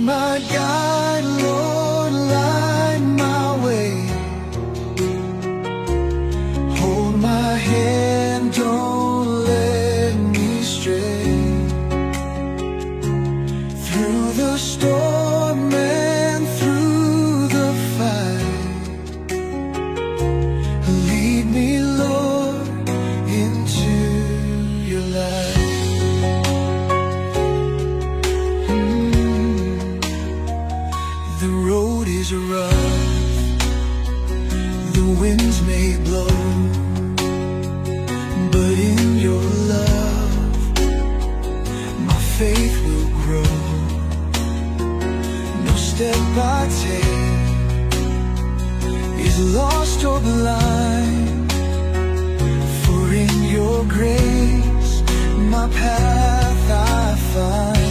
my guide, Lord, light my way. Hold my hand, don't let me stray. Through the storm and through the fight, lead me, Lord, into your light. The road is rough, the winds may blow, but in your love my faith will grow. No step I take is lost or blind, for in your grace my path I find.